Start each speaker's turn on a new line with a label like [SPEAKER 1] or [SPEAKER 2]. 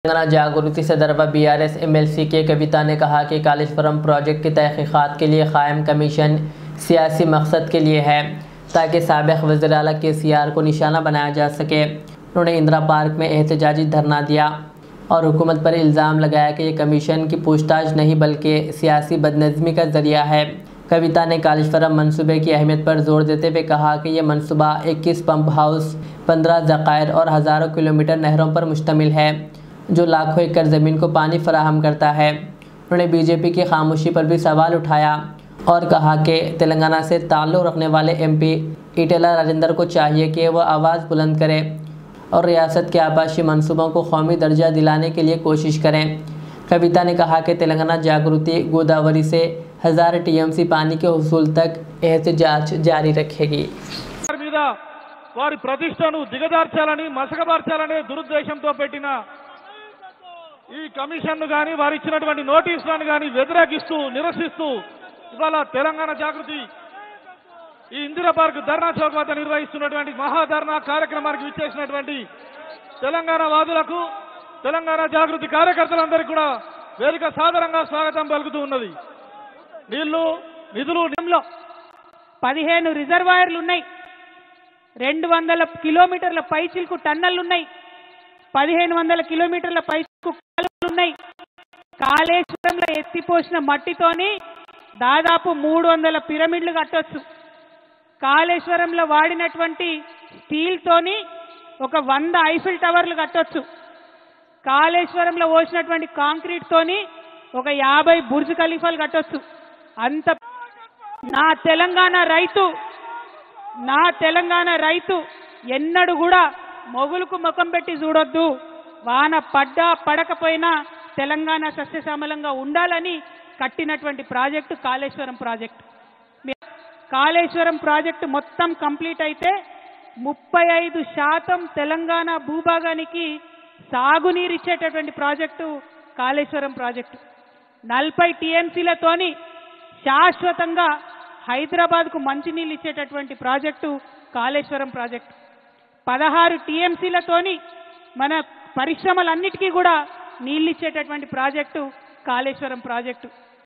[SPEAKER 1] तेलंगाना जागृति सदरवा BRS MLC के कविता ने कहा कि कालेश्वरम प्रोजेक्ट की तहकीकात के लिए कायम कमीशन सियासी मकसद के लिए है ताकि साबिक़ वज़ीर आला केसीआर को निशाना बनाया जा सके। उन्होंने इंदिरा पार्क में एहतजाजी धरना दिया और हुकूमत पर इल्ज़ाम लगाया कि ये कमीशन की पूछताछ नहीं बल्कि सियासी बदनज़मी का ज़रिया है। कविता ने कालेश्वरम मनसूबे की अहमियत पर जोर देते हुए कहा कि यह मनसूबा 21 पंप हाउस, 15 ज़खायर और हज़ारों किलोमीटर नहरों पर मुश्तमिल है जो लाखों एकड़ ज़मीन को पानी फराहम करता है। उन्होंने बीजेपी की खामोशी पर भी सवाल उठाया और कहा कि तेलंगाना से ताल्लुक़ रखने वाले एमपी ईटेला राजेंद्र को चाहिए कि वह आवाज़ बुलंद करे और रियासत के आबाशी मंसूबों को कौमी दर्जा दिलाने के लिए कोशिश करें। कविता ने कहा कि तेलंगाना जागृति गोदावरी से 1000 टीएमसी पानी के हुसूल तक एहतजाज जारी रखेगी।
[SPEAKER 2] వారి ప్రతిష్టను దిగజార్చాలని మసకబార్చాలనే దురుద్దేశంతో పెట్టిన ఈ కమిషన్ను గాని వారు ఇచ్చినటువంటి నోటీసులను గాని వ్యతిరేకిస్తూ నిరసిస్తూ ఇవాళ తెలంగాణ జాగృతి ఈ ఇందిరా పార్క్ ధర్నా చౌక్ వద్ద నిర్వహిస్తున్నటువంటి మహాధర్నా కార్యక్రమానికి విచ్చేసినటువంటి తెలంగాణ వాదులకు తెలంగాణ జాగృతి కార్యకర్తలందరికీ కూడా వేదిక సాదరంగా స్వాగతం పలుకుతూ ఉన్నది। నిధులు
[SPEAKER 3] 15 రిజర్వాయర్లు ఉన్నాయి, 200 కిలోమీటర్ల పైచిల్కు టన్నెల్లు ఉన్నాయి, 1500 కిలోమీటర్ల పైచిల్కు కాలువలు ఉన్నాయి। కాళేశ్వరంలో ఎత్తిపోసిన మట్టితోని దాదాపు 300 పిరమిడ్లు కట్టొచ్చు। కాళేశ్వరంలో వాడినటువంటి స్టీల్ తోని ఒక 100 ఐఫిల్ టవర్లు కట్టొచ్చు। కాళేశ్వరంలో పోసినటువంటి కాంక్రీట్ తోని ఒక 50 బుర్జ్ ఖలీఫాలు కట్టొచ్చు। అంత నా తెలంగాణ రైతు ఎన్నడూ కూడా మొగులకు ముఖం పెట్టి చూడొద్దు, వాన పడ్డా పడకపోయినా తెలంగాణ సస్యశ్యామలంగా ఉండాలని కట్టినటువంటి project Kaleshwaram project. Kaleshwaram project మొత్తం కంప్లీట్ అయితే 35% తెలంగాణ భూభాగానికి సాగునీరు ఇచ్చేటటువంటి ప్రాజెక్టు కాళేశ్వరం ప్రాజెక్టు। 40 టీఎంసీలతోని శాశ్వతంగా హైదరాబాద్కు మంచినీళ్ళు ఇచ్చేటటువంటి ప్రాజెక్టు కాళేశ్వరం ప్రాజెక్టు। 16 టీఎంసీలతోని మన పరిశ్రమలన్నిటికీ కూడా నీళ్ళు ఇచ్చేటటువంటి ప్రాజెక్టు కాళేశ్వరం ప్రాజెక్టు।